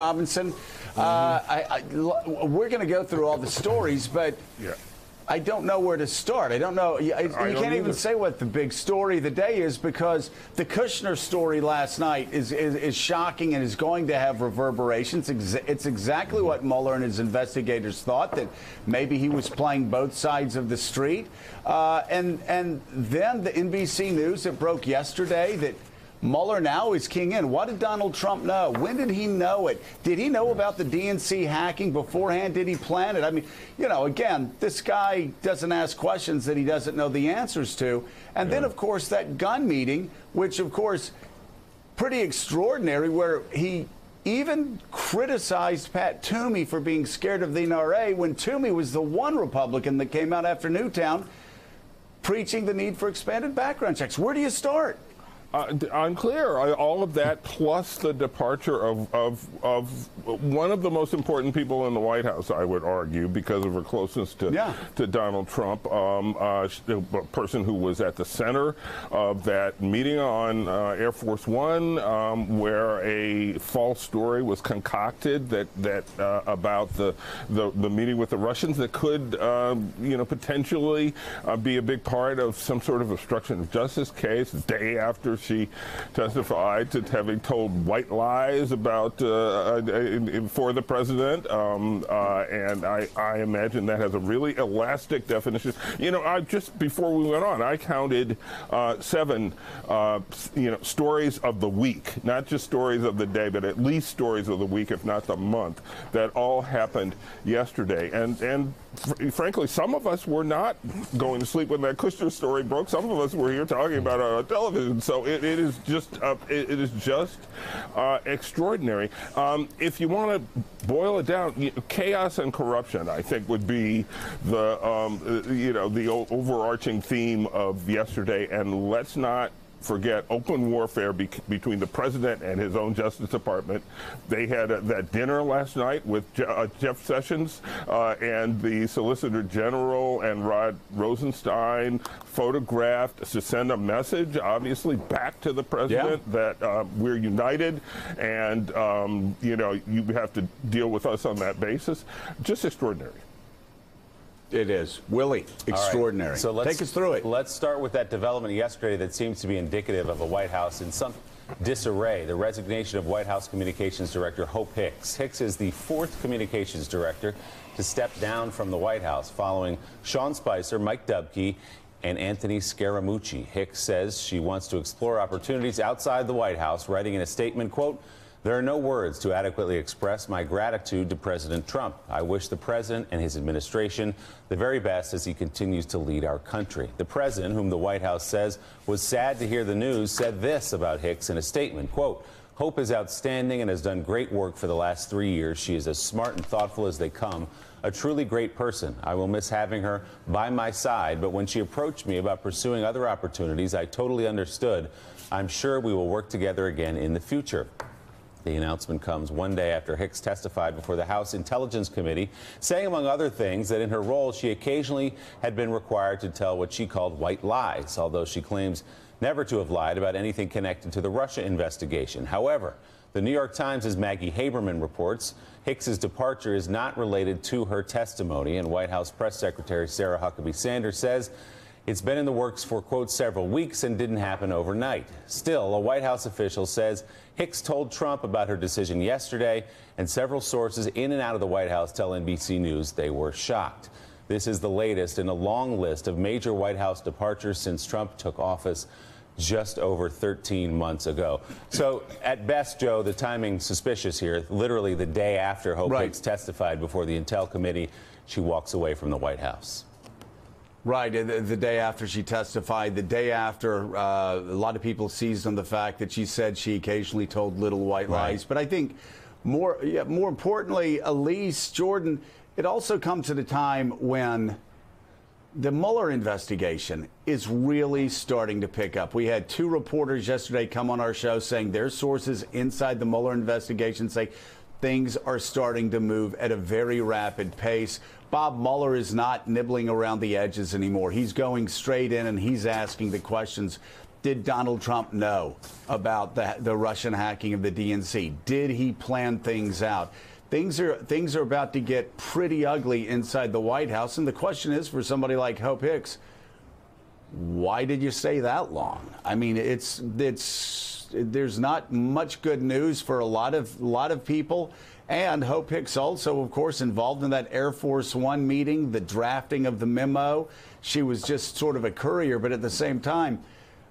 Robinson. We're going to go through all the stories, but I don't know where to start. I don't know. You can't even say what the big story of the day is, because the Kushner story last night is shocking and is going to have reverberations. It's exactly what Mueller and his investigators thought, that maybe he was playing both sides of the street. And then the NBC News that broke yesterday that Mueller now is king in. What did Donald Trump know? When did he know it? Did he know about the DNC hacking beforehand? Did he plan it? I mean, you know, again, this guy doesn't ask questions that he doesn't know the answers to. And then, of course, that gun meeting, which, of course, pretty extraordinary, where he even criticized Pat Toomey for being scared of the NRA when Toomey was the one Republican that came out after Newtown preaching the need for expanded background checks. Where do you start? Unclear. All of that, plus the departure of one of the most important people in the White House, I would argue, because of her closeness to Donald Trump, a person who was at the center of that meeting on Air Force One, where a false story was concocted that about the meeting with the Russians that could, potentially be a big part of some sort of obstruction of justice case the day after she testified to having told white lies about for the president, and I imagine that has a really elastic definition. You know, just before we went on, I counted 7, stories of the week, not just stories of the day, but at least stories of the week, if not the month, that all happened yesterday. And frankly, some of us were not going to sleep when that Kushner story broke. Some of us were here talking about it on television. So it is just extraordinary. If you want to boil it down, chaos and corruption, I think, would be the the overarching theme of yesterday. And let's not forget open warfare between the president and his own Justice Department. They had that dinner last night with Jeff Sessions and the Solicitor General and Rod Rosenstein, photographed to send a message, obviously, back to the president that we're united, and you have to deal with us on that basis. Just extraordinary. It is. Willie, extraordinary. Right. So take us through it. Let's start with that development yesterday that seems to be indicative of a White House in some disarray. The resignation of White House Communications Director Hope Hicks. Hicks is the 4th communications director to step down from the White House following Sean Spicer, Mike Dubke, and Anthony Scaramucci. Hicks says she wants to explore opportunities outside the White House, writing in a statement, quote, "There are no words to adequately express my gratitude to President Trump. I wish the president and his administration the very best as he continues to lead our country." The president, whom the White House says was sad to hear the news, said this about Hicks in a statement, quote, "Hope is outstanding and has done great work for the last 3 years. She is as smart and thoughtful as they come. A truly great person. I will miss having her by my side, but when she approached me about pursuing other opportunities, I totally understood. I'm sure we will work together again in the future." The announcement comes one day after Hicks testified before the House Intelligence Committee, saying, among other things, that in her role, she occasionally had been required to tell what she called white lies, although she claims never to have lied about anything connected to the Russia investigation. However, the New York Times' Maggie Haberman reports Hicks's departure is not related to her testimony, and White House Press Secretary Sarah Huckabee Sanders says it's been in the works for, quote, several weeks and didn't happen overnight. Still, a White House official says Hicks told Trump about her decision yesterday, and several sources in and out of the White House tell NBC News they were shocked. This is the latest in a long list of major White House departures since Trump took office just over 13 months ago. So at best, Joe, the timing suspicious here. Literally the day after Hope Hicks testified before the Intel Committee, she walks away from the White House. Right, the day after she testified, the day after a lot of people seized on the fact that she said she occasionally told little white lies. But I think more importantly, Elise, Jordan, it also comes at a time when the Mueller investigation is really starting to pick up. We had 2 reporters yesterday come on our show saying their sources inside the Mueller investigation say things are starting to move at a very rapid pace. Bob Mueller is not nibbling around the edges anymore. He's going straight in and he's asking the questions did Donald Trump know about the Russian hacking of the DNC? Did he plan things out? Things are about to get pretty ugly inside the White House. And the question is, for somebody like Hope Hicks, why did you stay that long? I mean, there's not much good news for a lot of people. And Hope Hicks also, of course, involved in that Air Force One meeting, the drafting of the memo. She was just sort of a courier, but at the same time,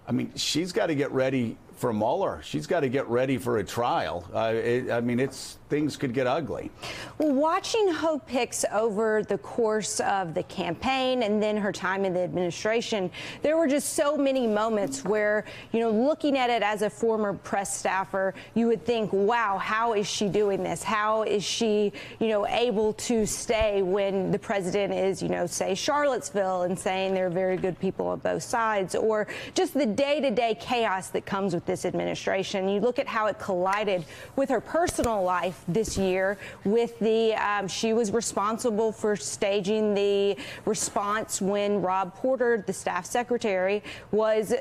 I mean, she's got to get ready for Mueller. She's got to get ready for a trial. I mean, things could get ugly. Well, watching Hope Hicks over the course of the campaign and then her time in the administration, there were just so many moments where, you know, looking at it as a former press staffer, you would think, wow, how is she doing this? How is she, you know, able to stay when the president is, you know, say Charlottesville and saying there are very good people on both sides, or just the day-to-day chaos that comes with this administration. You look at how it collided with her personal life this year with the, she was responsible for staging the response when Rob Porter, the staff secretary, was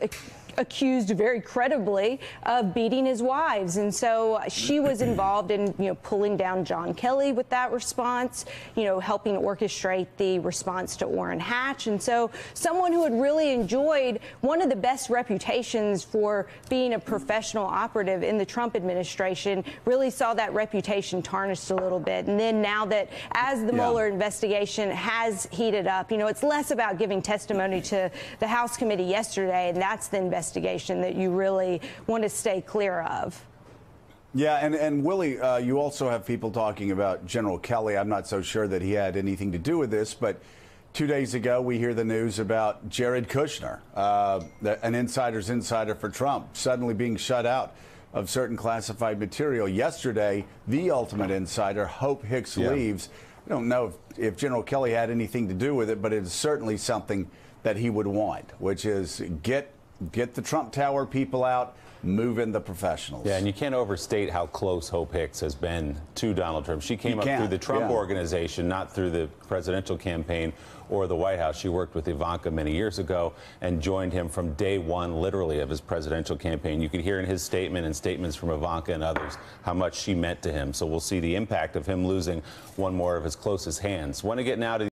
accused very credibly of beating his wives. And so she was involved in, you know, pulling down John Kelly with that response, you know, helping orchestrate the response to Orrin Hatch. And so someone who had really enjoyed one of the best reputations for being a professional operative in the Trump administration really saw that reputation tarnished a little bit. And then now that as the Mueller investigation has heated up, you know, it's less about giving testimony to the House committee yesterday, and that's the investigation that you really want to stay clear of. Yeah, and Willie, you also have people talking about General Kelly. I'm not so sure that he had anything to do with this, but 2 days ago we hear the news about Jared Kushner, an insider's insider for Trump, suddenly being shut out of certain classified material. Yesterday, the ultimate insider, Hope Hicks, leaves. I don't know if General Kelly had anything to do with it, but it is certainly something that he would want, which is get the Trump Tower people out, move in the professionals. Yeah, and you can't overstate how close Hope Hicks has been to Donald Trump. She came up through the Trump organization, not through the presidential campaign or the White House. She worked with Ivanka many years ago and joined him from day one, literally, of his presidential campaign. You could hear in his statement and statements from Ivanka and others how much she meant to him. So we'll see the impact of him losing one more of his closest hands. Want to get now to